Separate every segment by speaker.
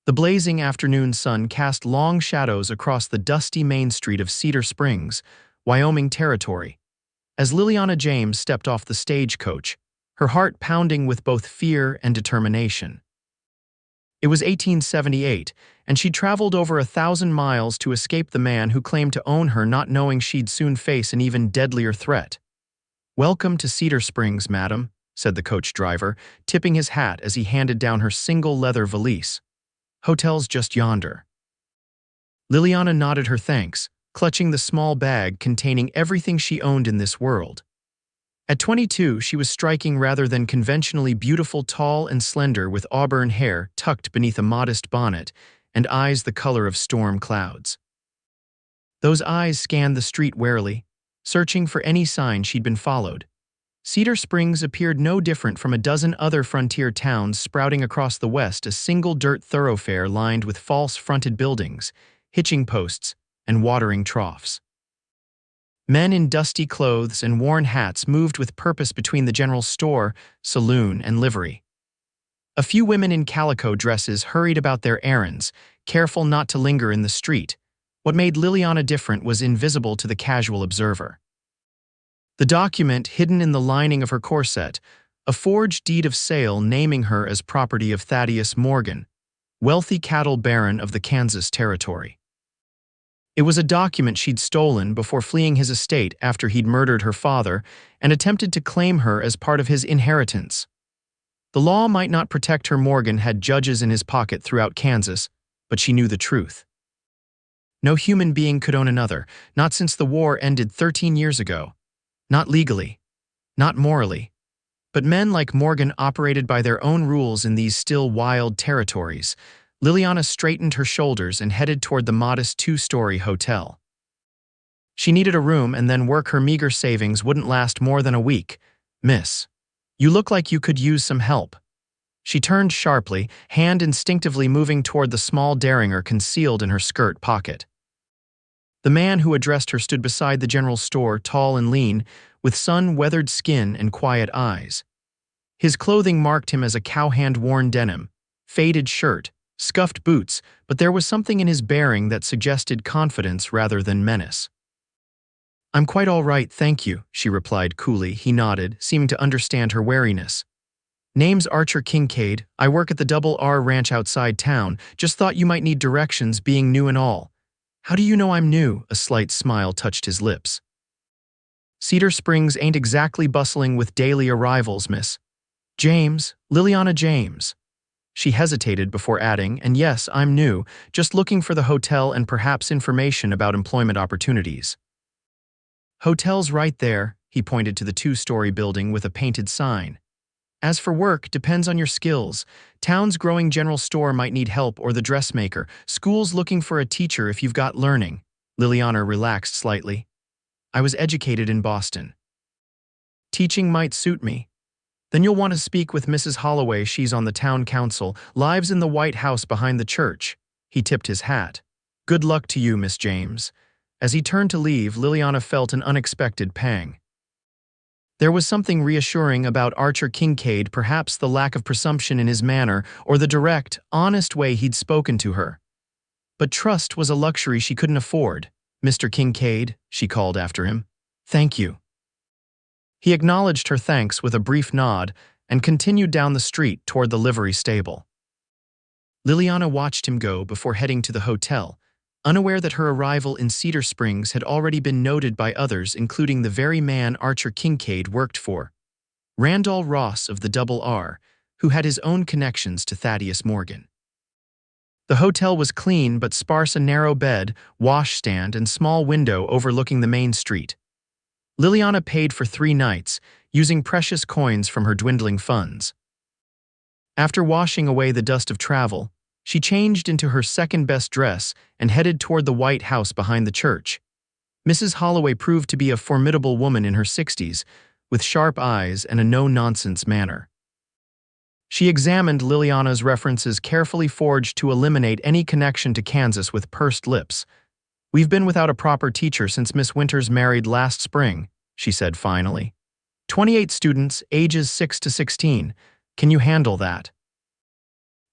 Speaker 1: The blazing afternoon sun cast long shadows across the dusty main street of Cedar Springs, Wyoming territory. As Liliana James stepped off the stagecoach, her heart pounding with both fear and determination. It was 1878, and she'd traveled over 1,000 miles to escape the man who claimed to own her, not knowing she'd soon face an even deadlier threat. "Welcome to Cedar Springs, madam," said the coach driver, tipping his hat as he handed down her single leather valise. "Hotel's just yonder." Liliana nodded her thanks, clutching the small bag containing everything she owned in this world. At 22, she was striking rather than conventionally beautiful, tall and slender, with auburn hair tucked beneath a modest bonnet and eyes the color of storm clouds. Those eyes scanned the street warily, searching for any sign she'd been followed. Cedar Springs appeared no different from a dozen other frontier towns sprouting across the west, a single dirt thoroughfare lined with false-fronted buildings, hitching posts, and watering troughs. Men in dusty clothes and worn hats moved with purpose between the general store, saloon, and livery. A few women in calico dresses hurried about their errands, careful not to linger in the street. What made Liliana different was invisible to the casual observer. The document hidden in the lining of her corset, a forged deed of sale naming her as property of Thaddeus Morgan, wealthy cattle baron of the Kansas Territory. It was a document she'd stolen before fleeing his estate after he'd murdered her father and attempted to claim her as part of his inheritance. The law might not protect her. Morgan had judges in his pocket throughout Kansas, but she knew the truth. No human being could own another, not since the war ended 13 years ago. Not legally, not morally. But men like Morgan operated by their own rules in these still wild territories. Liliana straightened her shoulders and headed toward the modest 2-story hotel. She needed a room and then work. Her meager savings wouldn't last more than a week. "Miss, you look like you could use some help." She turned sharply, hand instinctively moving toward the small derringer concealed in her skirt pocket. The man who addressed her stood beside the general store, tall and lean, with sun-weathered skin and quiet eyes. His clothing marked him as a cowhand-worn denim, faded shirt, scuffed boots, but there was something in his bearing that suggested confidence rather than menace. "I'm quite all right, thank you," she replied coolly. He nodded, seeming to understand her wariness. "Name's Archer Kincaid. I work at the Double R Ranch outside town. Just thought you might need directions, being new and all." "How do you know I'm new?" A slight smile touched his lips. "Cedar Springs ain't exactly bustling with daily arrivals, Miss James, Liliana James." She hesitated before adding, "And yes, I'm new, just looking for the hotel and perhaps information about employment opportunities." "Hotel's right there," he pointed to the 2-story building with a painted sign. "As for work, depends on your skills. Town's growing general store might need help, or the dressmaker. School's looking for a teacher if you've got learning." Liliana relaxed slightly. "I was educated in Boston. Teaching might suit me." "Then you'll want to speak with Mrs. Holloway. She's on the town council, lives in the White House behind the church." He tipped his hat. "Good luck to you, Miss James." As he turned to leave, Liliana felt an unexpected pang. There was something reassuring about Archer Kincaid, perhaps the lack of presumption in his manner or the direct, honest way he'd spoken to her. But trust was a luxury she couldn't afford. "Mr. Kincaid," she called after him. "Thank you." He acknowledged her thanks with a brief nod and continued down the street toward the livery stable. Liliana watched him go before heading to the hotel, unaware that her arrival in Cedar Springs had already been noted by others, including the very man Archer Kincaid worked for, Randall Ross of the Double R, who had his own connections to Thaddeus Morgan. The hotel was clean but sparse, a narrow bed, washstand, and small window overlooking the main street. Liliana paid for 3 nights, using precious coins from her dwindling funds. After washing away the dust of travel, she changed into her second-best dress and headed toward the White House behind the church. Mrs. Holloway proved to be a formidable woman in her 60s, with sharp eyes and a no-nonsense manner. She examined Liliana's references, carefully forged to eliminate any connection to Kansas, with pursed lips. "We've been without a proper teacher since Miss Winters married last spring," she said finally. 28 students, ages 6 to 16. Can you handle that?"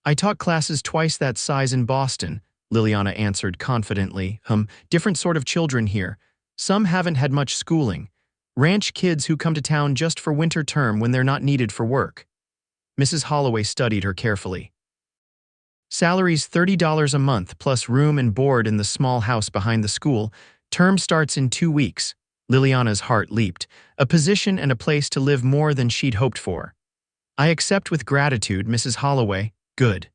Speaker 1: I taught classes twice that size in Boston, Liliana answered confidently. Different sort of children here. Some haven't had much schooling. Ranch kids who come to town just for winter term when they're not needed for work. Mrs. Holloway studied her carefully. Salary's $30 a month plus room and board in the small house behind the school. Term starts in 2 weeks. Liliana's heart leaped. A position and a place to live more than she'd hoped for. I accept with gratitude, Mrs. Holloway. Good.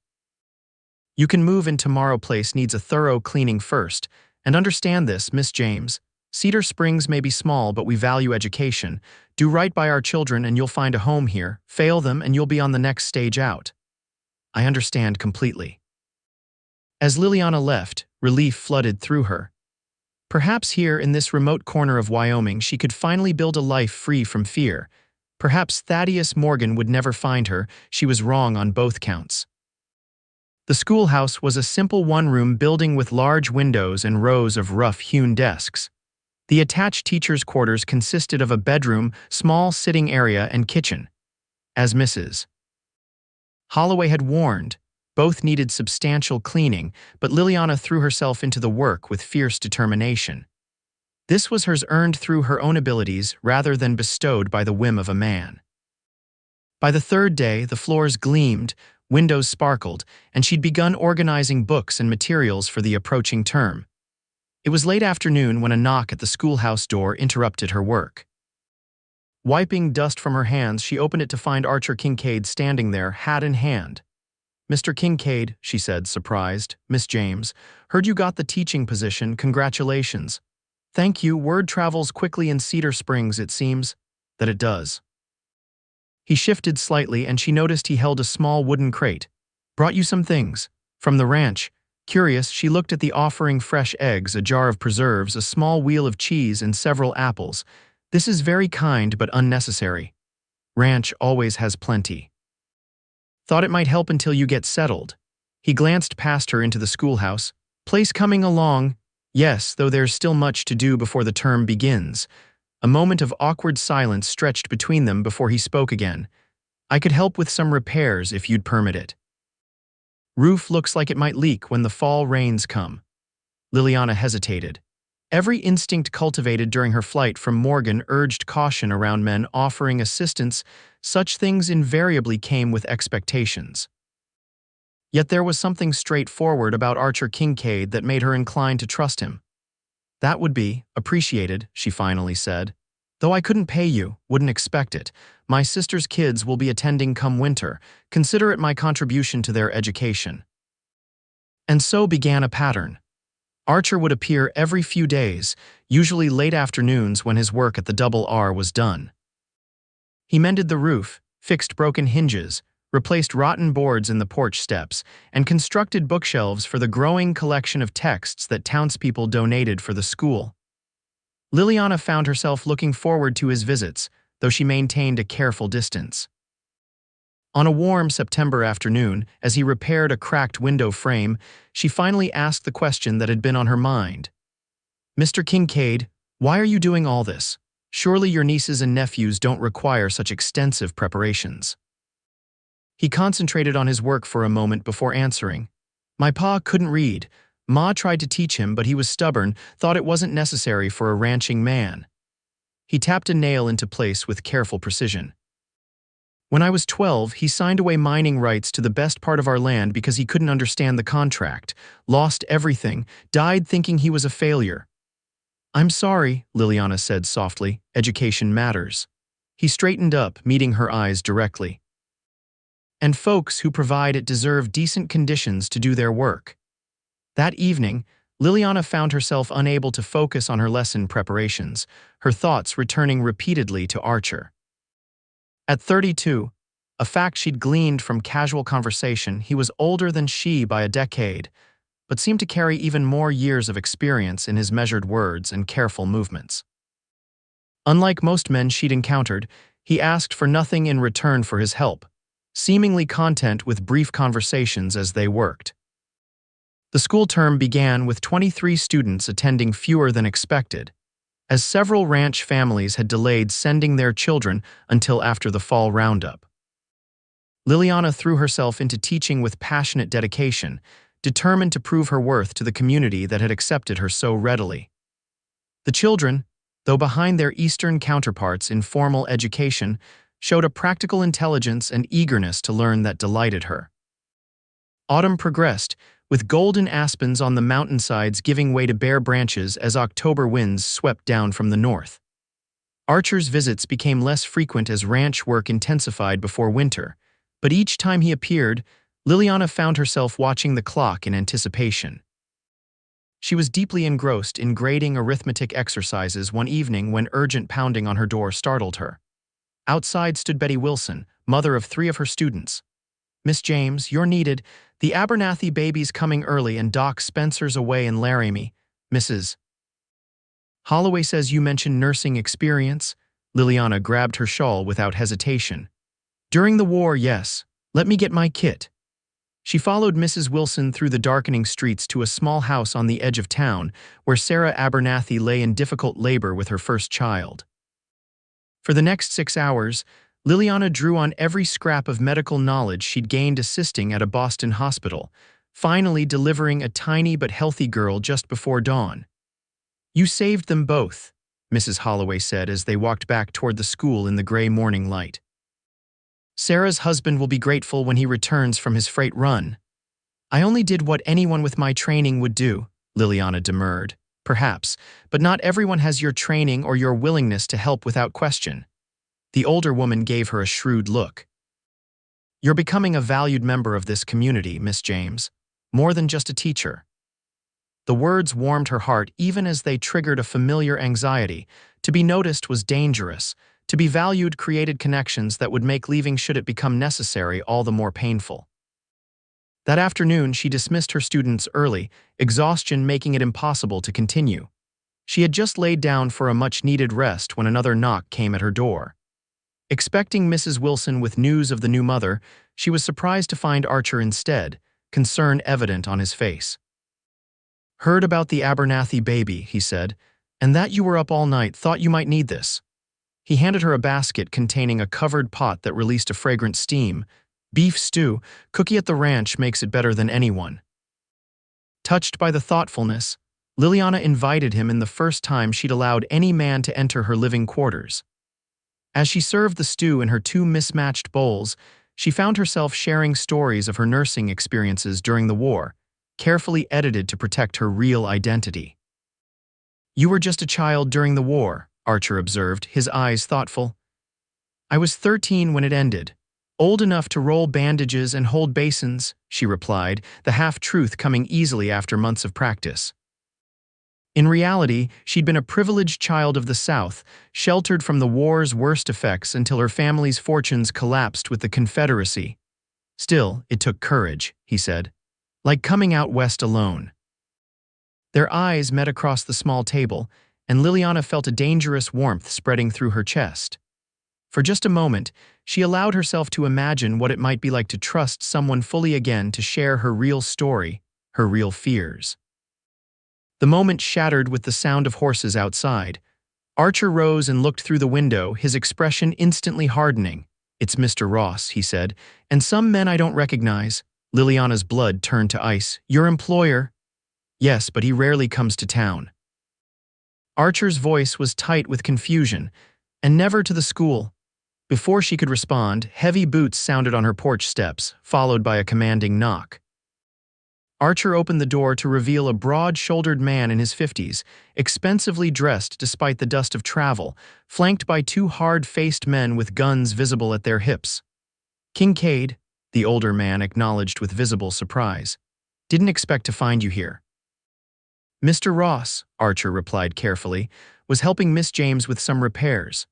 Speaker 1: You can move in tomorrow. Place needs a thorough cleaning first. And understand this, Miss James. Cedar Springs may be small, but we value education. Do right by our children and you'll find a home here. Fail them and you'll be on the next stage out. I understand completely. As Liliana left, relief flooded through her. Perhaps here in this remote corner of Wyoming she could finally build a life free from fear. Perhaps Thaddeus Morgan would never find her. She was wrong on both counts. The schoolhouse was a simple one-room building with large windows and rows of rough-hewn desks. The attached teachers' quarters consisted of a bedroom, small sitting area, and kitchen. As Mrs. Holloway had warned, both needed substantial cleaning, but Liliana threw herself into the work with fierce determination. This was hers earned through her own abilities rather than bestowed by the whim of a man. By the third day, the floors gleamed, windows sparkled, and she'd begun organizing books and materials for the approaching term. It was late afternoon when a knock at the schoolhouse door interrupted her work. Wiping dust from her hands, she opened it to find Archer Kincaid standing there, hat in hand. "Mr. Kincaid," she said, surprised. "Miss James, heard you got the teaching position. Congratulations." "Thank you. Word travels quickly in Cedar Springs, it seems." "That it does." He shifted slightly and she noticed he held a small wooden crate. "Brought you some things. From the ranch." Curious, she looked at the offering: fresh eggs, a jar of preserves, a small wheel of cheese, and several apples. "This is very kind but unnecessary. Ranch always has plenty." "Thought it might help until you get settled." He glanced past her into the schoolhouse. "Place coming along?" "Yes, though there's still much to do before the term begins." A moment of awkward silence stretched between them before he spoke again. "I could help with some repairs if you'd permit it. Roof looks like it might leak when the fall rains come." Liliana hesitated. Every instinct cultivated during her flight from Morgan urged caution around men offering assistance. Such things invariably came with expectations. Yet there was something straightforward about Archer Kincaid that made her inclined to trust him. "That would be appreciated," she finally said. "Though I couldn't pay you, wouldn't expect it. My sister's kids will be attending come winter. Consider it my contribution to their education." And so began a pattern. Archer would appear every few days, usually late afternoons when his work at the Double R was done. He mended the roof, fixed broken hinges, replaced rotten boards in the porch steps, and constructed bookshelves for the growing collection of texts that townspeople donated for the school. Liliana found herself looking forward to his visits, though she maintained a careful distance. On a warm September afternoon, as he repaired a cracked window frame, she finally asked the question that had been on her mind. "Mr. Kincaid, why are you doing all this? Surely your nieces and nephews don't require such extensive preparations." He concentrated on his work for a moment before answering. "My pa couldn't read. Ma tried to teach him, but he was stubborn, thought it wasn't necessary for a ranching man." He tapped a nail into place with careful precision. "When I was 12, he signed away mining rights to the best part of our land because he couldn't understand the contract, lost everything, died thinking he was a failure." "I'm sorry," Liliana said softly. "Education matters." He straightened up, meeting her eyes directly. "And folks who provide it deserve decent conditions to do their work." That evening, Liliana found herself unable to focus on her lesson preparations, her thoughts returning repeatedly to Archer. At 32, a fact she'd gleaned from casual conversation, he was older than she by a decade, but seemed to carry even more years of experience in his measured words and careful movements. Unlike most men she'd encountered, he asked for nothing in return for his help, seemingly content with brief conversations as they worked. The school term began with 23 students attending fewer than expected, as several ranch families had delayed sending their children until after the fall roundup. Liliana threw herself into teaching with passionate dedication, determined to prove her worth to the community that had accepted her so readily. The children, though behind their Eastern counterparts in formal education, showed a practical intelligence and eagerness to learn that delighted her. Autumn progressed, with golden aspens on the mountainsides giving way to bare branches as October winds swept down from the north. Archer's visits became less frequent as ranch work intensified before winter, but each time he appeared, Liliana found herself watching the clock in anticipation. She was deeply engrossed in grading arithmetic exercises one evening when urgent pounding on her door startled her. Outside stood Betty Wilson, mother of 3 of her students. "Miss James, you're needed. The Abernathy baby's coming early and Doc Spencer's away in Laramie. Mrs. Holloway says you mentioned nursing experience." Liliana grabbed her shawl without hesitation. "During the war, yes. Let me get my kit." She followed Mrs. Wilson through the darkening streets to a small house on the edge of town where Sarah Abernathy lay in difficult labor with her first child. For the next 6 hours, Liliana drew on every scrap of medical knowledge she'd gained assisting at a Boston hospital, finally delivering a tiny but healthy girl just before dawn. "You saved them both," Mrs. Holloway said as they walked back toward the school in the gray morning light. "Sarah's husband will be grateful when he returns from his freight run." "I only did what anyone with my training would do," Liliana demurred. "Perhaps, but not everyone has your training or your willingness to help without question." The older woman gave her a shrewd look. "You're becoming a valued member of this community, Miss James, more than just a teacher." The words warmed her heart even as they triggered a familiar anxiety. To be noticed was dangerous. To be valued created connections that would make leaving should it become necessary all the more painful. That afternoon, she dismissed her students early, exhaustion making it impossible to continue. She had just laid down for a much-needed rest when another knock came at her door. Expecting Mrs. Wilson with news of the new mother, she was surprised to find Archer instead, concern evident on his face. "Heard about the Abernathy baby," he said, "and that you were up all night, thought you might need this." He handed her a basket containing a covered pot that released a fragrant steam. "Beef stew, cookie at the ranch makes it better than anyone." Touched by the thoughtfulness, Liliana invited him in the first time she'd allowed any man to enter her living quarters. As she served the stew in her 2 mismatched bowls, she found herself sharing stories of her nursing experiences during the war, carefully edited to protect her real identity. "You were just a child during the war," Archer observed, his eyes thoughtful. "I was 13 when it ended. Old enough to roll bandages and hold basins," she replied, the half-truth coming easily after months of practice. In reality, she'd been a privileged child of the South, sheltered from the war's worst effects until her family's fortunes collapsed with the Confederacy. "Still, it took courage," he said. "Like coming out west alone." Their eyes met across the small table, and Liliana felt a dangerous warmth spreading through her chest. For just a moment, she allowed herself to imagine what it might be like to trust someone fully again to share her real story, her real fears. The moment shattered with the sound of horses outside. Archer rose and looked through the window, his expression instantly hardening. "It's Mr. Ross," he said, "and some men I don't recognize." Liliana's blood turned to ice. "Your employer?" "Yes, but he rarely comes to town." Archer's voice was tight with confusion. "And never to the school." Before she could respond, heavy boots sounded on her porch steps, followed by a commanding knock. Archer opened the door to reveal a broad-shouldered man in his 50s, expensively dressed despite the dust of travel, flanked by 2 hard-faced men with guns visible at their hips. "Kincaid," the older man acknowledged with visible surprise. "Didn't expect to find you here." "Mr. Ross," Archer replied carefully, "was helping Miss James with some repairs."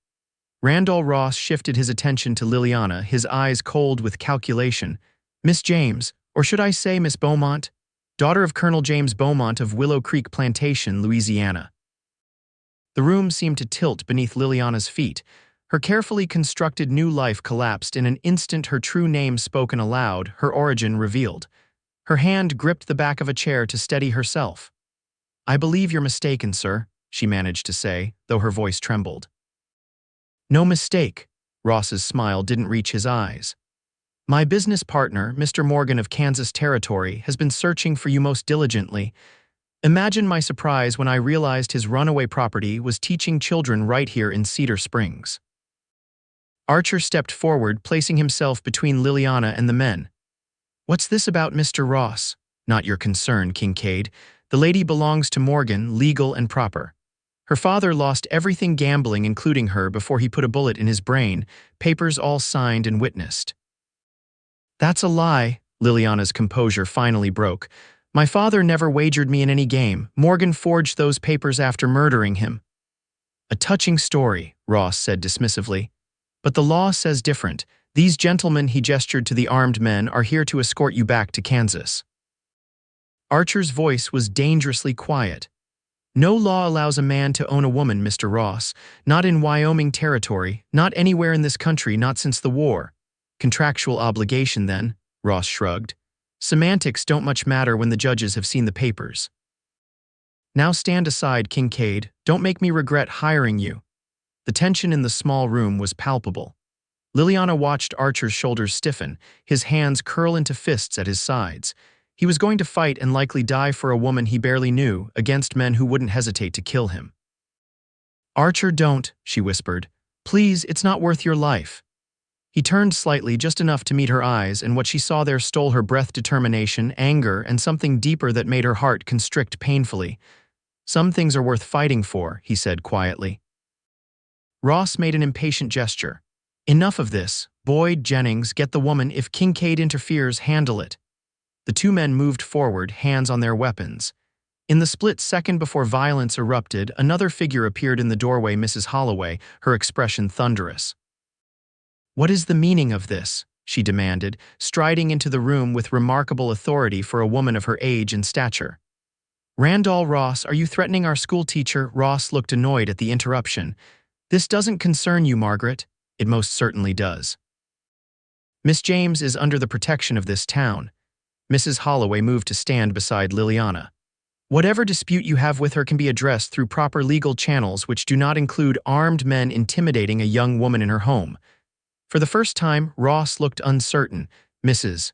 Speaker 1: Randall Ross shifted his attention to Liliana, his eyes cold with calculation. "Miss James, or should I say Miss Beaumont? Daughter of Colonel James Beaumont of Willow Creek Plantation, Louisiana." The room seemed to tilt beneath Liliana's feet. Her carefully constructed new life collapsed in an instant, her true name spoken aloud, her origin revealed. Her hand gripped the back of a chair to steady herself. "I believe you're mistaken, sir," she managed to say, though her voice trembled. "No mistake." Ross's smile didn't reach his eyes. My business partner, Mr. Morgan of Kansas Territory, has been searching for you most diligently. Imagine my surprise when I realized his runaway property was teaching children right here in Cedar Springs." Archer stepped forward, placing himself between Liliana and the men. "What's this about Mr. Ross?" "Not your concern, Kincaid. The lady belongs to Morgan, legal and proper. Her father lost everything gambling, including her, before he put a bullet in his brain, papers all signed and witnessed." "That's a lie." Liliana's composure finally broke. "My father never wagered me in any game. Morgan forged those papers after murdering him." "A touching story," Ross said dismissively. "But the law says different. These gentlemen," he gestured to the armed men, "are here to escort you back to Kansas." Archer's voice was dangerously quiet. "No law allows a man to own a woman, Mr. Ross. Not in Wyoming Territory, not anywhere in this country, not since the war." "Contractual obligation, then," Ross shrugged. "Semantics don't much matter when the judges have seen the papers." "Now stand aside, Kincaid. Don't make me regret hiring you." The tension in the small room was palpable. Liliana watched Archer's shoulders stiffen, his hands curl into fists at his sides. He was going to fight and likely die for a woman he barely knew, against men who wouldn't hesitate to kill him. "Archer, don't," she whispered. "Please, it's not worth your life." He turned slightly, just enough to meet her eyes, and what she saw there stole her breath: determination, anger, and something deeper that made her heart constrict painfully. "Some things are worth fighting for," he said quietly. Ross made an impatient gesture. "Enough of this. Boyd, Jennings, get the woman. If Kincaid interferes, handle it." The two men moved forward, hands on their weapons. In the split second before violence erupted, another figure appeared in the doorway: Mrs. Holloway, her expression thunderous. "What is the meaning of this?" she demanded, striding into the room with remarkable authority for a woman of her age and stature. "Randall Ross, are you threatening our schoolteacher?" Ross looked annoyed at the interruption. "This doesn't concern you, Margaret." "It most certainly does. Miss James is under the protection of this town." Mrs. Holloway moved to stand beside Liliana. "Whatever dispute you have with her can be addressed through proper legal channels, which do not include armed men intimidating a young woman in her home." For the first time, Ross looked uncertain. Mrs.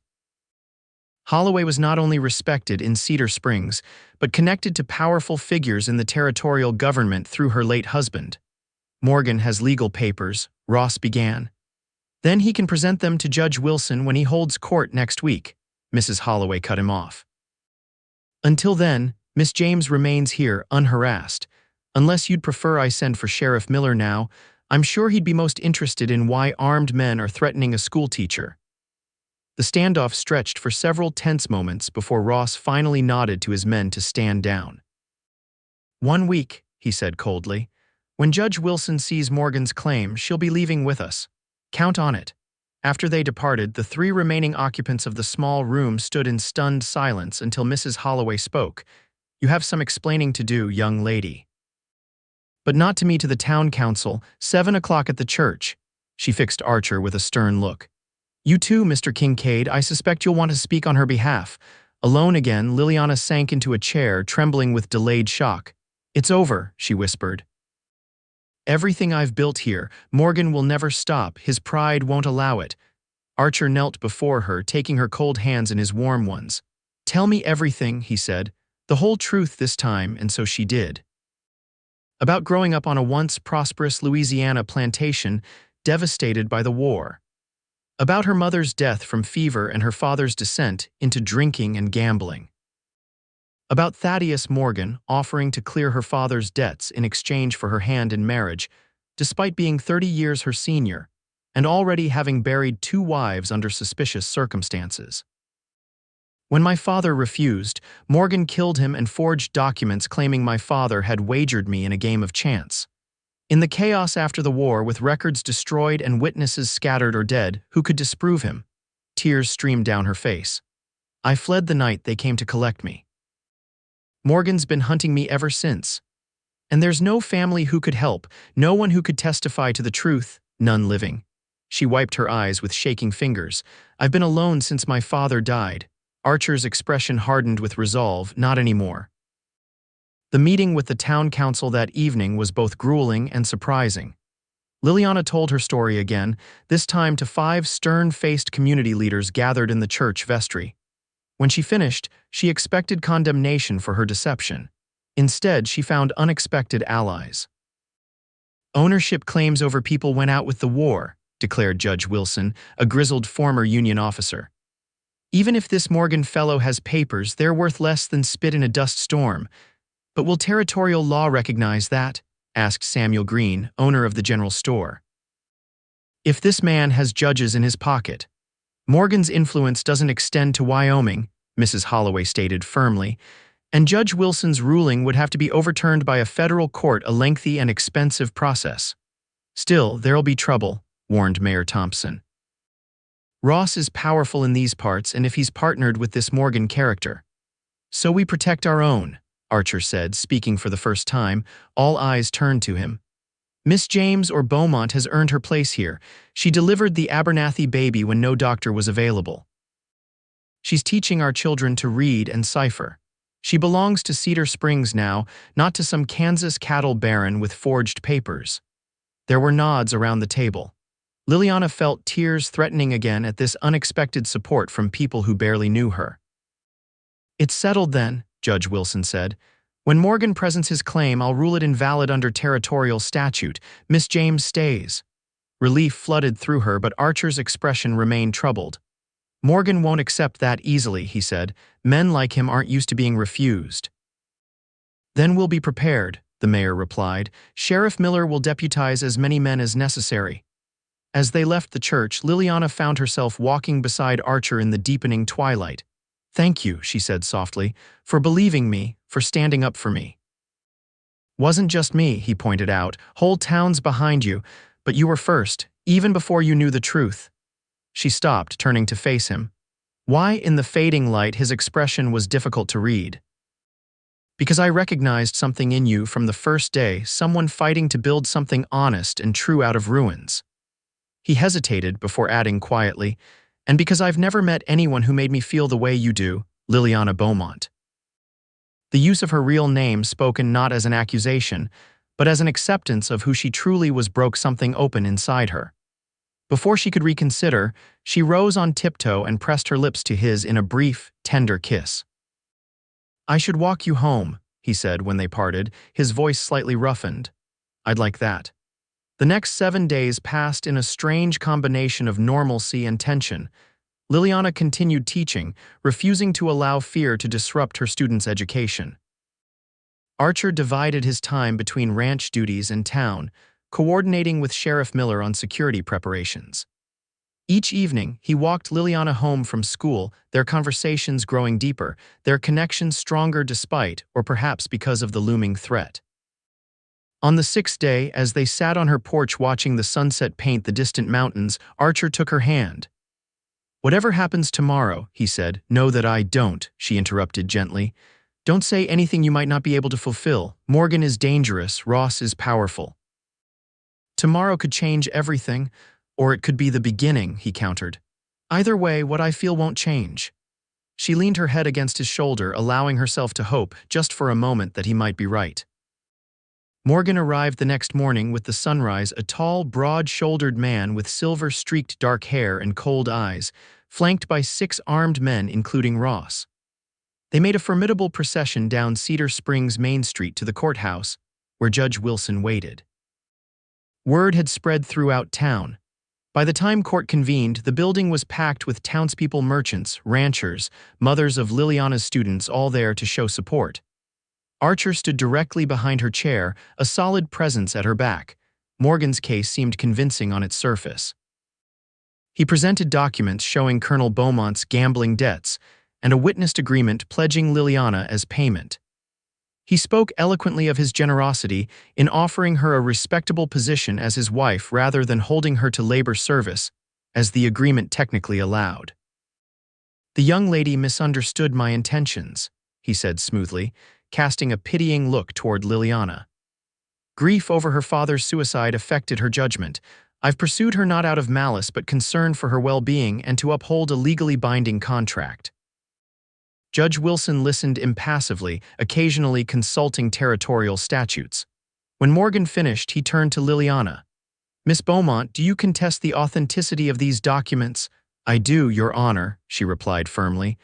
Speaker 1: Holloway was not only respected in Cedar Springs, but connected to powerful figures in the territorial government through her late husband. "Morgan has legal papers," Ross began. "Then he can present them to Judge Wilson when he holds court next week." Mrs. Holloway cut him off. "Until then, Miss James remains here, unharassed. Unless you'd prefer I send for Sheriff Miller now, I'm sure he'd be most interested in why armed men are threatening a schoolteacher." The standoff stretched for several tense moments before Ross finally nodded to his men to stand down. "1 week," he said coldly. "When Judge Wilson sees Morgan's claim, she'll be leaving with us. Count on it." After they departed, the 3 remaining occupants of the small room stood in stunned silence until Mrs. Holloway spoke. "You have some explaining to do, young lady. But not to me, to the town council, 7 o'clock at the church." She fixed Archer with a stern look. "You too, Mr. Kincaid. I suspect you'll want to speak on her behalf." Alone again, Liliana sank into a chair, trembling with delayed shock. "It's over," she whispered. "Everything I've built here, Morgan will never stop. His pride won't allow it." Archer knelt before her, taking her cold hands in his warm ones. "Tell me everything," he said. "The whole truth this time," and so she did. About growing up on a once prosperous Louisiana plantation, devastated by the war. About her mother's death from fever and her father's descent into drinking and gambling. About Thaddeus Morgan offering to clear her father's debts in exchange for her hand in marriage, despite being 30 years her senior, and already having buried 2 wives under suspicious circumstances. When my father refused, Morgan killed him and forged documents claiming my father had wagered me in a game of chance. In the chaos after the war, with records destroyed and witnesses scattered or dead, who could disprove him? Tears streamed down her face. I fled the night they came to collect me. Morgan's been hunting me ever since. And there's no family who could help, no one who could testify to the truth, none living. She wiped her eyes with shaking fingers. I've been alone since my father died. Archer's expression hardened with resolve. Not anymore. The meeting with the town council that evening was both grueling and surprising. Liliana told her story again, this time to 5 stern-faced community leaders gathered in the church vestry. When she finished, she expected condemnation for her deception. Instead, she found unexpected allies. "Ownership claims over people went out with the war," declared Judge Wilson, a grizzled former Union officer. "Even if this Morgan fellow has papers, they're worth less than spit in a dust storm. But will territorial law recognize that?" asked Samuel Green, owner of the general store. "If this man has judges in his pocket. Morgan's influence doesn't extend to Wyoming," Mrs. Holloway stated firmly, "and Judge Wilson's ruling would have to be overturned by a federal court, a lengthy and expensive process." "Still, there'll be trouble," warned Mayor Thompson. "Ross is powerful in these parts, and if he's partnered with this Morgan character. So we protect our own," Archer said, speaking for the first time. All eyes turned to him. "Miss James or Beaumont has earned her place here. She delivered the Abernathy baby when no doctor was available. She's teaching our children to read and cipher. She belongs to Cedar Springs now, not to some Kansas cattle baron with forged papers." There were nods around the table. Liliana felt tears threatening again at this unexpected support from people who barely knew her. "It's settled then," Judge Wilson said. "When Morgan presents his claim, I'll rule it invalid under territorial statute. Miss James stays." Relief flooded through her, but Archer's expression remained troubled. "Morgan won't accept that easily," he said. "Men like him aren't used to being refused." "Then we'll be prepared," the mayor replied. "Sheriff Miller will deputize as many men as necessary." As they left the church, Liliana found herself walking beside Archer in the deepening twilight. "Thank you," she said softly, "for believing me, for standing up for me." "Wasn't just me," he pointed out. "Whole towns behind you, but you were first, even before you knew the truth." She stopped, turning to face him. Why, in the fading light, his expression was difficult to read. "Because I recognized something in you from the first day, someone fighting to build something honest and true out of ruins." He hesitated before adding quietly, "And because I've never met anyone who made me feel the way you do, Liliana Beaumont." The use of her real name, spoken not as an accusation, but as an acceptance of who she truly was, broke something open inside her. Before she could reconsider, she rose on tiptoe and pressed her lips to his in a brief, tender kiss. "I should walk you home," he said when they parted, his voice slightly roughened. "I'd like that." The next 7 days passed in a strange combination of normalcy and tension. Liliana continued teaching, refusing to allow fear to disrupt her students' education. Archer divided his time between ranch duties and town, coordinating with Sheriff Miller on security preparations. Each evening, he walked Liliana home from school, their conversations growing deeper, their connection stronger despite, or perhaps because of the looming threat. On the 6th day, as they sat on her porch watching the sunset paint the distant mountains, Archer took her hand. "Whatever happens tomorrow," he said. "Know that I don't," she interrupted gently. "Don't say anything you might not be able to fulfill. Morgan is dangerous, Ross is powerful." "Tomorrow could change everything, or it could be the beginning," he countered. "Either way, what I feel won't change." She leaned her head against his shoulder, allowing herself to hope, just for a moment, that he might be right. Morgan arrived the next morning with the sunrise, a tall, broad-shouldered man with silver-streaked dark hair and cold eyes, flanked by 6 armed men, including Ross. They made a formidable procession down Cedar Springs Main Street to the courthouse, where Judge Wilson waited. Word had spread throughout town. By the time court convened, the building was packed with townspeople, merchants, ranchers, mothers of Liliana's students, all there to show support. Archer stood directly behind her chair, a solid presence at her back. Morgan's case seemed convincing on its surface. He presented documents showing Colonel Beaumont's gambling debts and a witnessed agreement pledging Liliana as payment. He spoke eloquently of his generosity in offering her a respectable position as his wife rather than holding her to labor service, as the agreement technically allowed. "The young lady misunderstood my intentions," he said smoothly, casting a pitying look toward Liliana. "Grief over her father's suicide affected her judgment. I've pursued her not out of malice but concern for her well-being and to uphold a legally binding contract." Judge Wilson listened impassively, occasionally consulting territorial statutes. When Morgan finished, he turned to Liliana. Miss Beaumont, do you contest the authenticity of these documents? I do, Your Honor, she replied firmly.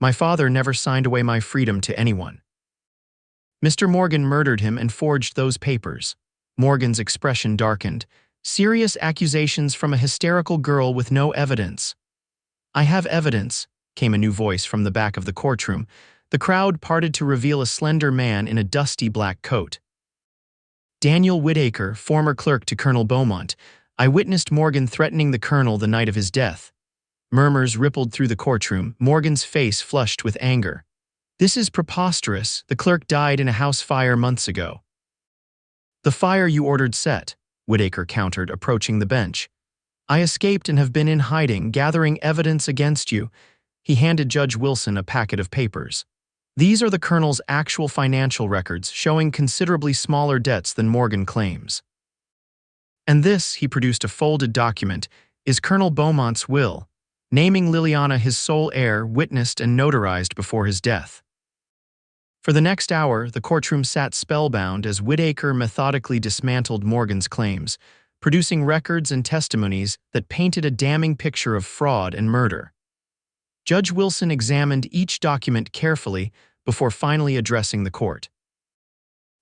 Speaker 1: My father never signed away my freedom to anyone. Mr. Morgan murdered him and forged those papers. Morgan's expression darkened. Serious accusations from a hysterical girl with no evidence. I have evidence, came a new voice from the back of the courtroom. The crowd parted to reveal a slender man in a dusty black coat. Daniel Whitaker, former clerk to Colonel Beaumont. I witnessed Morgan threatening the colonel the night of his death. Murmurs rippled through the courtroom, Morgan's face flushed with anger. This is preposterous. The clerk died in a house fire months ago. The fire you ordered set, Whitaker countered, approaching the bench. I escaped and have been in hiding, gathering evidence against you. He handed Judge Wilson a packet of papers. These are the colonel's actual financial records, showing considerably smaller debts than Morgan claims. And this, he produced a folded document, is Colonel Beaumont's will, naming Liliana his sole heir, witnessed and notarized before his death. For the next hour, the courtroom sat spellbound as Whitaker methodically dismantled Morgan's claims, producing records and testimonies that painted a damning picture of fraud and murder. Judge Wilson examined each document carefully before finally addressing the court.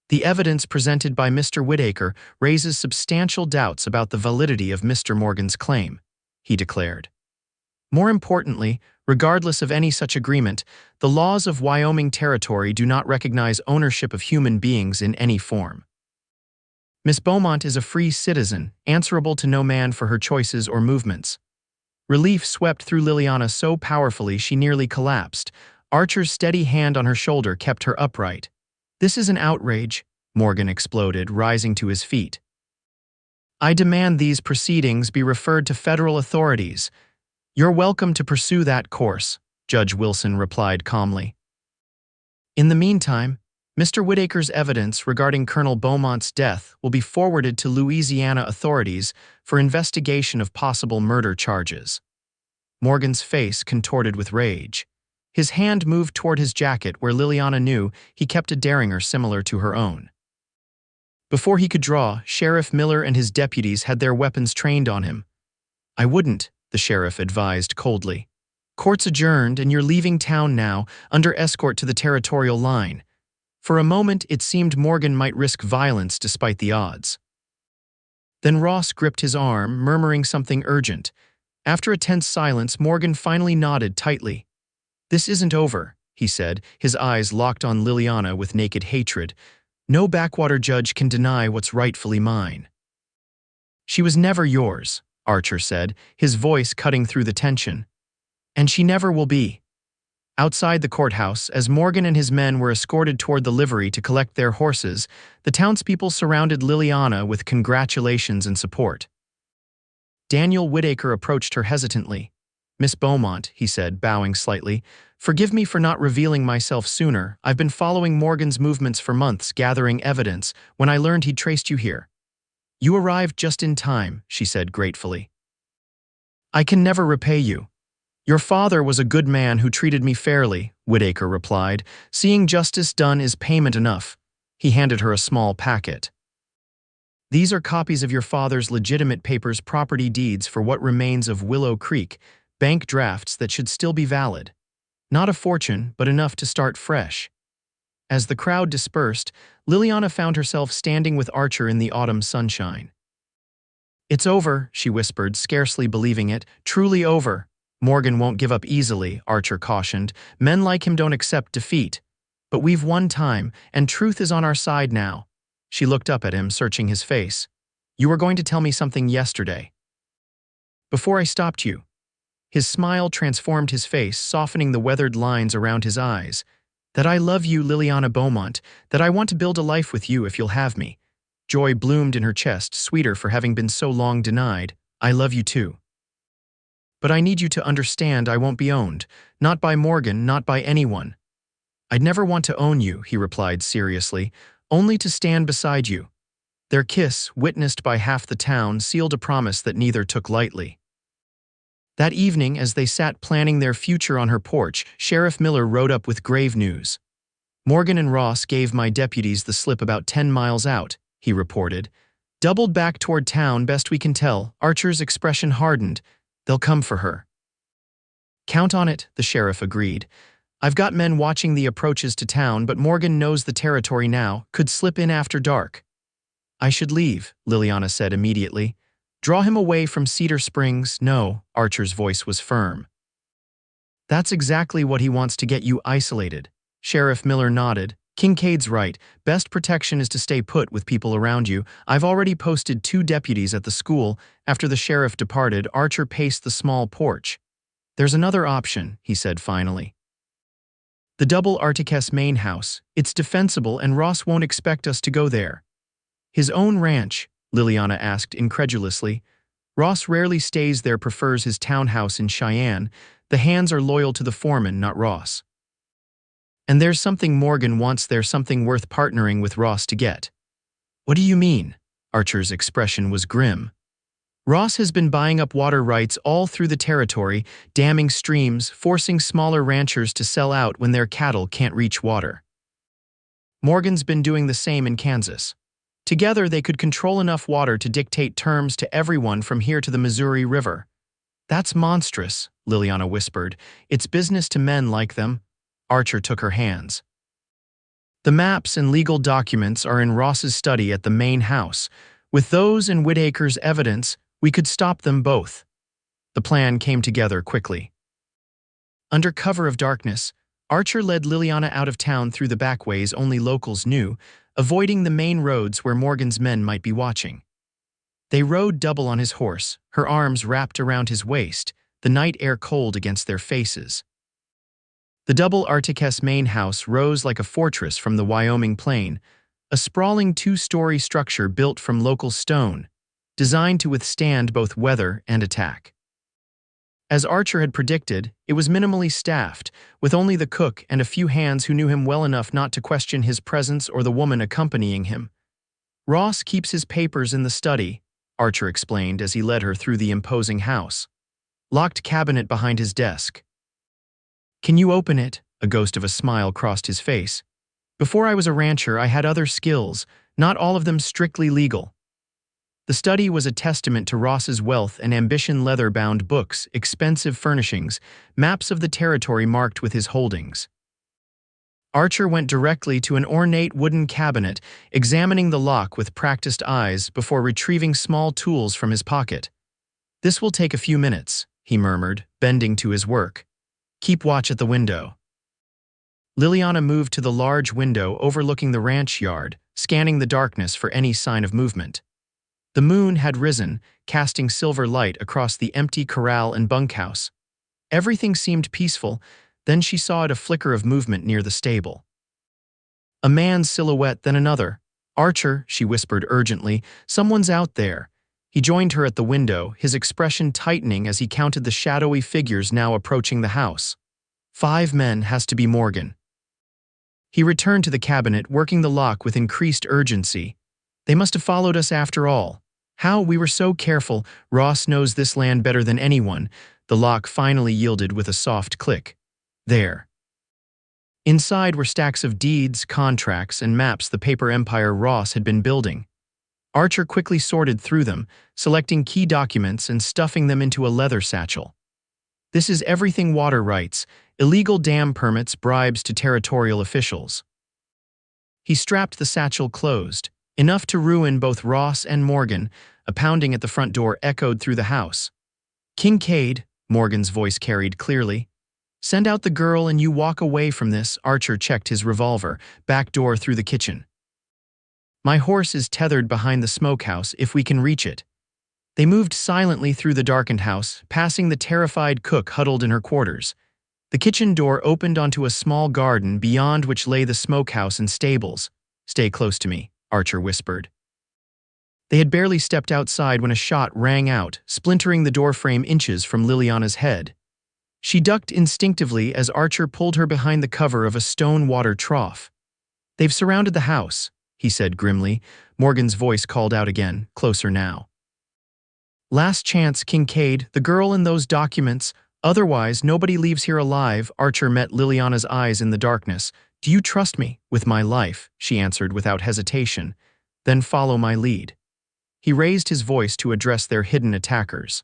Speaker 1: The evidence presented by Mr. Whitaker raises substantial doubts about the validity of Mr. Morgan's claim, he declared. More importantly, regardless of any such agreement, the laws of Wyoming Territory do not recognize ownership of human beings in any form. Miss Beaumont is a free citizen, answerable to no man for her choices or movements. Relief swept through Liliana so powerfully she nearly collapsed. Archer's steady hand on her shoulder kept her upright. This is an outrage, Morgan exploded, rising to his feet. I demand these proceedings be referred to federal authorities. You're welcome to pursue that course, Judge Wilson replied calmly. In the meantime, Mr. Whitaker's evidence regarding Colonel Beaumont's death will be forwarded to Louisiana authorities for investigation of possible murder charges. Morgan's face contorted with rage. His hand moved toward his jacket where Liliana knew he kept a derringer similar to her own. Before he could draw, Sheriff Miller and his deputies had their weapons trained on him. I wouldn't, the sheriff advised coldly. Court's adjourned and you're leaving town now, under escort to the territorial line. For a moment, it seemed Morgan might risk violence despite the odds. Then Ross gripped his arm, murmuring something urgent. After a tense silence, Morgan finally nodded tightly. This isn't over, he said, his eyes locked on Liliana with naked hatred. No backwater judge can deny what's rightfully mine. She was never yours, Archer said, his voice cutting through the tension. And she never will be. Outside the courthouse, as Morgan and his men were escorted toward the livery to collect their horses, the townspeople surrounded Liliana with congratulations and support. Daniel Whitaker approached her hesitantly. Miss Beaumont, he said, bowing slightly, forgive me for not revealing myself sooner. I've been following Morgan's movements for months, gathering evidence, when I learned he'd traced you here. You arrived just in time, she said gratefully. I can never repay you. Your father was a good man who treated me fairly, Whitaker replied. Seeing justice done is payment enough. He handed her a small packet. These are copies of your father's legitimate papers, property deeds for what remains of Willow Creek, bank drafts that should still be valid. Not a fortune, but enough to start fresh. As the crowd dispersed, Liliana found herself standing with Archer in the autumn sunshine. It's over, she whispered, scarcely believing it. Truly over. Morgan won't give up easily, Archer cautioned. Men like him don't accept defeat. But we've won time, and truth is on our side now. She looked up at him, searching his face. You were going to tell me something yesterday. Before I stopped you. His smile transformed his face, softening the weathered lines around his eyes. That I love you, Liliana Beaumont, that I want to build a life with you if you'll have me. Joy bloomed in her chest, sweeter for having been so long denied. I love you too. But I need you to understand I won't be owned. Not by Morgan, not by anyone. I'd never want to own you, he replied seriously, only to stand beside you. Their kiss, witnessed by half the town, sealed a promise that neither took lightly. That evening, as they sat planning their future on her porch, Sheriff Miller rode up with grave news. Morgan and Ross gave my deputies the slip about 10 miles out, he reported. Doubled back toward town, best we can tell. Archer's expression hardened. They'll come for her. Count on it, the sheriff agreed. I've got men watching the approaches to town, but Morgan knows the territory now, could slip in after dark. I should leave, Liliana said immediately. Draw him away from Cedar Springs. No, Archer's voice was firm. That's exactly what he wants, to get you isolated. Sheriff Miller nodded. Kincaid's right. Best protection is to stay put with people around you. I've already posted 2 deputies at the school. After the sheriff departed, Archer paced the small porch. There's another option, he said finally. The double Articus main house. It's defensible and Ross won't expect us to go there. His own ranch? Liliana asked incredulously. Ross rarely stays there, prefers his townhouse in Cheyenne. The hands are loyal to the foreman, not Ross. And there's something Morgan wants there, something worth partnering with Ross to get. What do you mean? Archer's expression was grim. Ross has been buying up water rights all through the territory, damming streams, forcing smaller ranchers to sell out when their cattle can't reach water. Morgan's been doing the same in Kansas. Together they could control enough water to dictate terms to everyone from here to the Missouri River. That's monstrous, Liliana whispered. It's business to men like them. Archer took her hands. The maps and legal documents are in Ross's study at the main house. With those and Whitaker's evidence, we could stop them both. The plan came together quickly. Under cover of darkness, Archer led Liliana out of town through the back ways only locals knew, avoiding the main roads where Morgan's men might be watching. They rode double on his horse, her arms wrapped around his waist, the night air cold against their faces. The double Articus main house rose like a fortress from the Wyoming plain, a sprawling 2-story structure built from local stone, designed to withstand both weather and attack. As Archer had predicted, it was minimally staffed, with only the cook and a few hands who knew him well enough not to question his presence or the woman accompanying him. Ross keeps his papers in the study, Archer explained as he led her through the imposing house. Locked cabinet behind his desk. Can you open it? A ghost of a smile crossed his face. Before I was a rancher, I had other skills, not all of them strictly legal. The study was a testament to Ross's wealth and ambition: leather-bound books, expensive furnishings, maps of the territory marked with his holdings. Archer went directly to an ornate wooden cabinet, examining the lock with practiced eyes before retrieving small tools from his pocket. This will take a few minutes, he murmured, bending to his work. Keep watch at the window. Liliana moved to the large window overlooking the ranch yard, scanning the darkness for any sign of movement. The moon had risen, casting silver light across the empty corral and bunkhouse. Everything seemed peaceful, then she saw a flicker of movement near the stable. A man's silhouette, then another. Archer, she whispered urgently, someone's out there. He joined her at the window, his expression tightening as he counted the shadowy figures now approaching the house. 5 men, has to be Morgan. He returned to the cabinet, working the lock with increased urgency. They must have followed us after all. How we were so careful. Ross knows this land better than anyone. The lock finally yielded with a soft click. There. Inside were stacks of deeds, contracts, and maps, the paper empire Ross had been building. Archer quickly sorted through them, selecting key documents and stuffing them into a leather satchel. This is everything: water rights, illegal dam permits, bribes to territorial officials. He strapped the satchel closed, enough to ruin both Ross and Morgan. A pounding at the front door echoed through the house. Kincaid, Morgan's voice carried clearly. Send out the girl and you walk away from this. Archer checked his revolver, back door through the kitchen. My horse is tethered behind the smokehouse if we can reach it. They moved silently through the darkened house, passing the terrified cook huddled in her quarters. The kitchen door opened onto a small garden beyond which lay the smokehouse and stables. Stay close to me, Archer whispered. They had barely stepped outside when a shot rang out, splintering the doorframe inches from Liliana's head. She ducked instinctively as Archer pulled her behind the cover of a stone water trough. They've surrounded the house, he said grimly. Morgan's voice called out again, closer now. Last chance, Kincaid, the girl and those documents. Otherwise, nobody leaves here alive. Archer met Liliana's eyes in the darkness. Do you trust me? With my life, she answered without hesitation. Then follow my lead. He raised his voice to address their hidden attackers.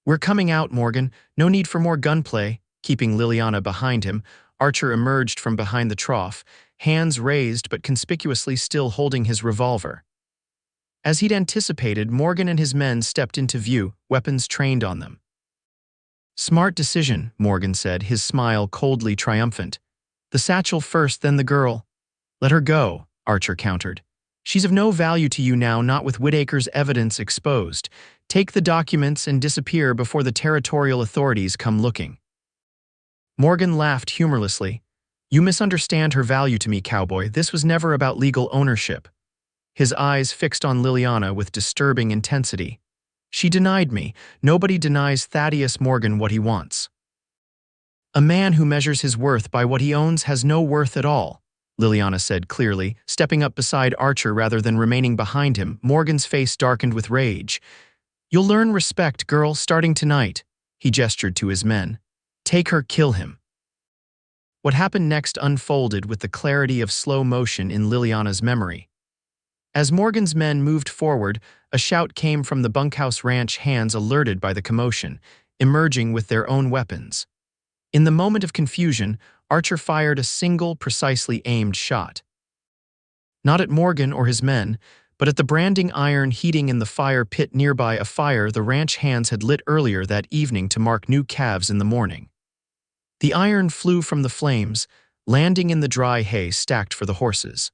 Speaker 1: "We're coming out, Morgan. No need for more gunplay." Keeping Liliana behind him, Archer emerged from behind the trough, hands raised but conspicuously still holding his revolver. As he'd anticipated, Morgan and his men stepped into view, weapons trained on them. "Smart decision," Morgan said, his smile coldly triumphant. "The satchel first, then the girl." "Let her go," Archer countered. "She's of no value to you now, not with Whitaker's evidence exposed. Take the documents and disappear before the territorial authorities come looking." Morgan laughed humorlessly. "You misunderstand her value to me, Cowboy. This was never about legal ownership." His eyes fixed on Liliana with disturbing intensity. "She denied me. Nobody denies Thaddeus Morgan what he wants." "A man who measures his worth by what he owns has no worth at all," Liliana said clearly, stepping up beside Archer rather than remaining behind him. Morgan's face darkened with rage. "You'll learn respect, girl, starting tonight." He gestured to his men. "Take her, kill him." What happened next unfolded with the clarity of slow motion in Liliana's memory. As Morgan's men moved forward, a shout came from the bunkhouse ranch hands alerted by the commotion, emerging with their own weapons. In the moment of confusion, Archer fired a single, precisely aimed shot. Not at Morgan or his men, but at the branding iron heating in the fire pit nearby, a fire the ranch hands had lit earlier that evening to mark new calves in the morning. The iron flew from the flames, landing in the dry hay stacked for the horses.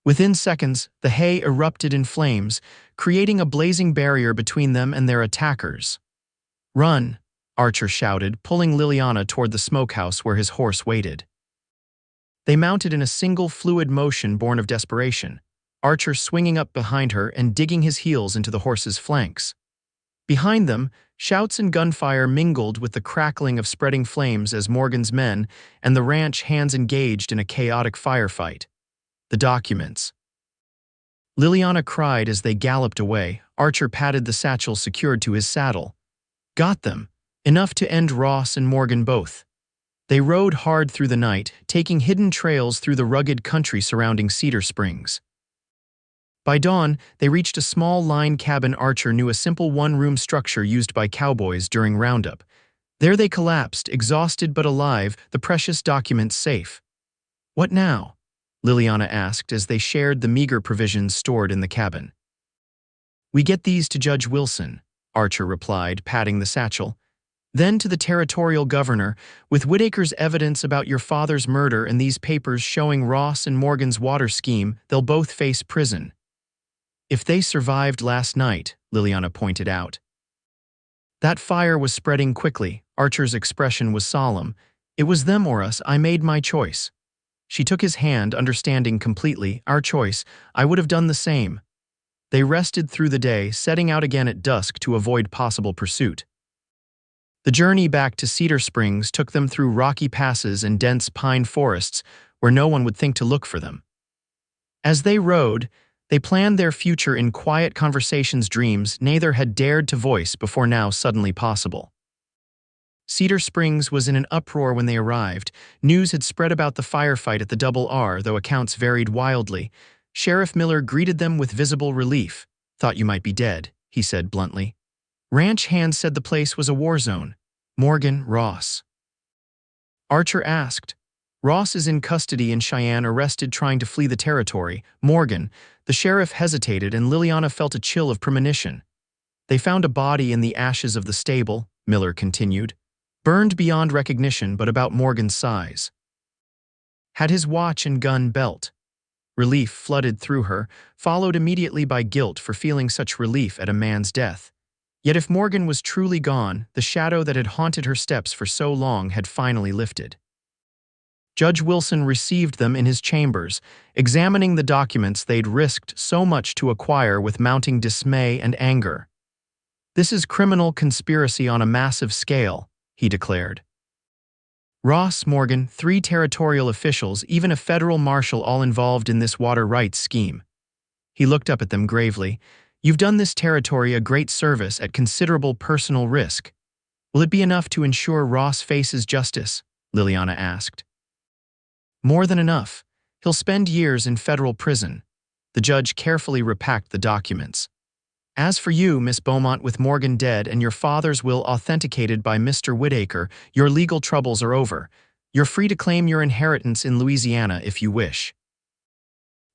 Speaker 1: Within seconds, the hay erupted in flames, creating a blazing barrier between them and their attackers. "Run," Archer shouted, pulling Liliana toward the smokehouse where his horse waited. They mounted in a single fluid motion born of desperation, Archer swinging up behind her and digging his heels into the horse's flanks. Behind them, shouts and gunfire mingled with the crackling of spreading flames as Morgan's men and the ranch hands engaged in a chaotic firefight. "The documents." Liliana cried as they galloped away. Archer patted the satchel secured to his saddle. "Got them. Enough to end Ross and Morgan both." They rode hard through the night, taking hidden trails through the rugged country surrounding Cedar Springs. By dawn, they reached a small line cabin Archer knew, a simple one-room structure used by cowboys during roundup. There they collapsed, exhausted but alive, the precious documents safe. "What now?" Liliana asked as they shared the meager provisions stored in the cabin. "We get these to Judge Wilson," Archer replied, patting the satchel. "Then to the territorial governor, with Whitaker's evidence about your father's murder and these papers showing Ross and Morgan's water scheme, they'll both face prison." "If they survived last night," Liliana pointed out. "That fire was spreading quickly." Archer's expression was solemn. "It was them or us. I made my choice." She took his hand, understanding completely. "Our choice. I would have done the same." They rested through the day, setting out again at dusk to avoid possible pursuit. The journey back to Cedar Springs took them through rocky passes and dense pine forests where no one would think to look for them. As they rode, they planned their future in quiet conversations, dreams neither had dared to voice before now suddenly possible. Cedar Springs was in an uproar when they arrived. News had spread about the firefight at the Double R, though accounts varied wildly. Sheriff Miller greeted them with visible relief. "Thought you might be dead," he said bluntly. Ranch hands said the place was a war zone. "Morgan, Ross?" Archer asked. "Ross is in custody in Cheyenne, arrested trying to flee the territory. Morgan." The sheriff hesitated, and Liliana felt a chill of premonition. "They found a body in the ashes of the stable," Miller continued. "Burned beyond recognition, but about Morgan's size. Had his watch and gun belt." Relief flooded through her, followed immediately by guilt for feeling such relief at a man's death. Yet if Morgan was truly gone, the shadow that had haunted her steps for so long had finally lifted. Judge Wilson received them in his chambers, examining the documents they'd risked so much to acquire with mounting dismay and anger. "This is criminal conspiracy on a massive scale," he declared. "Ross, Morgan, 3 territorial officials, even a federal marshal, all involved in this water rights scheme." He looked up at them gravely. "You've done this territory a great service at considerable personal risk. Will it be enough to ensure Ross faces justice?" Liliana asked. "More than enough. He'll spend years in federal prison." The judge carefully repacked the documents. As for you, Miss Beaumont, with Morgan dead and your father's will authenticated by Mr. Whittaker, your legal troubles are over. You're free to claim your inheritance in Louisiana if you wish.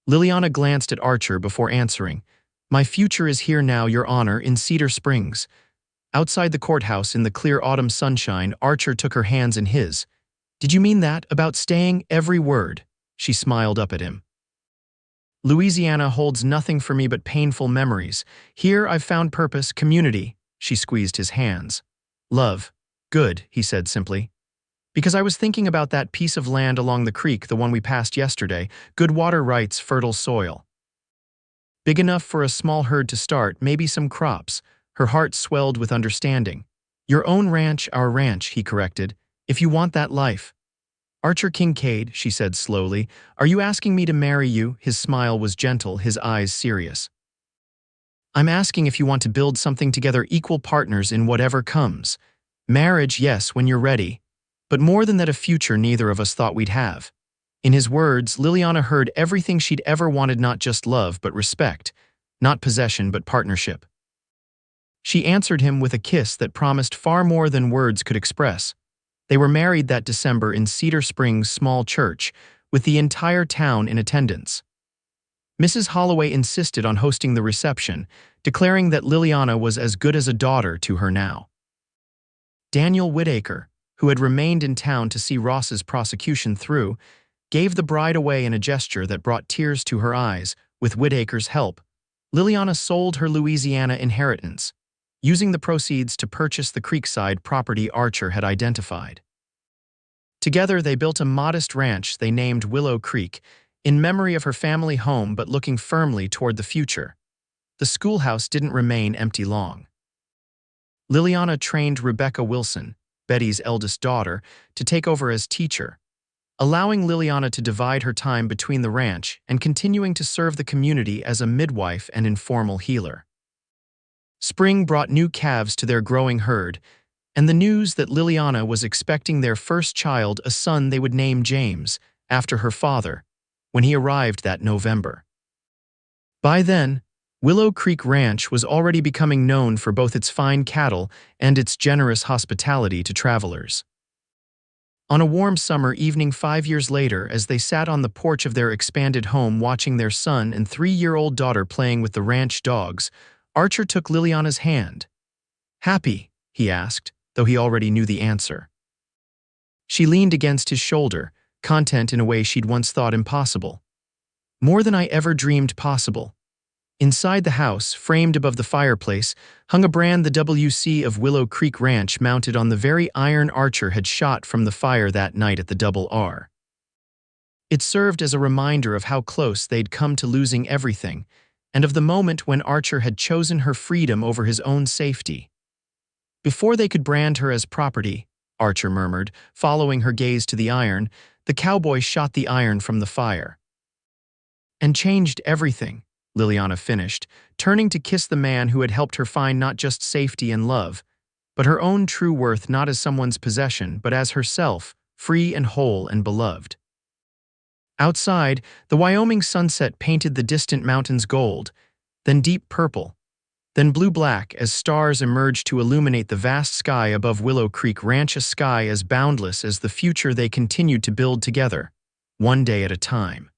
Speaker 1: Liliana glanced at Archer before answering. My future is here now, Your Honor, in Cedar Springs. Outside the courthouse in the clear autumn sunshine, Archer took her hands in his. Did you mean that, about staying? Every word. She smiled up at him. Louisiana holds nothing for me but painful memories. Here I've found purpose, community. She squeezed his hands. Love. Good, he said simply. Because I was thinking about that piece of land along the creek, the one we passed yesterday. Good water rights, fertile soil. Big enough for a small herd to start, maybe some crops. Her heart swelled with understanding. Your own ranch, our ranch, he corrected. If you want that life. Archer Kincaid, she said slowly, are you asking me to marry you? His smile was gentle, his eyes serious. I'm asking if you want to build something together, equal partners in whatever comes. Marriage, yes, when you're ready. But more than that, a future neither of us thought we'd have. In his words, Liliana heard everything she'd ever wanted, not just love, but respect. Not possession, but partnership. She answered him with a kiss that promised far more than words could express. They were married that December in Cedar Springs' small church, with the entire town in attendance. Mrs. Holloway insisted on hosting the reception, declaring that Liliana was as good as a daughter to her now. Daniel Whittaker, who had remained in town to see Ross's prosecution through, gave the bride away in a gesture that brought tears to her eyes. With Whittaker's help, Liliana sold her Louisiana inheritance, using the proceeds to purchase the creekside property Archer had identified. Together, they built a modest ranch they named Willow Creek, in memory of her family home but looking firmly toward the future. The schoolhouse didn't remain empty long. Liliana trained Rebecca Wilson, Betty's eldest daughter, to take over as teacher, allowing Liliana to divide her time between the ranch and continuing to serve the community as a midwife and informal healer. Spring brought new calves to their growing herd, and the news that Liliana was expecting their first child, a son they would name James, after her father, when he arrived that November. By then, Willow Creek Ranch was already becoming known for both its fine cattle and its generous hospitality to travelers. On a warm summer evening 5 years later, as they sat on the porch of their expanded home watching their son and 3-year-old daughter playing with the ranch dogs, Archer took Liliana's hand. Happy? He asked, though he already knew the answer. She leaned against his shoulder, content in a way she'd once thought impossible. More than I ever dreamed possible. Inside the house, framed above the fireplace, hung a brand, the WC of Willow Creek Ranch, mounted on the very iron Archer had shot from the fire that night at the Double R. It served as a reminder of how close they'd come to losing everything, and of the moment when Archer had chosen her freedom over his own safety. Before they could brand her as property, Archer murmured, following her gaze to the iron, the cowboy shot the iron from the fire. And changed everything, Liliana finished, turning to kiss the man who had helped her find not just safety and love, but her own true worth, not as someone's possession, but as herself, free and whole and beloved. Outside, the Wyoming sunset painted the distant mountains gold, then deep purple, then blue-black as stars emerged to illuminate the vast sky above Willow Creek Ranch, a sky as boundless as the future they continued to build together, one day at a time.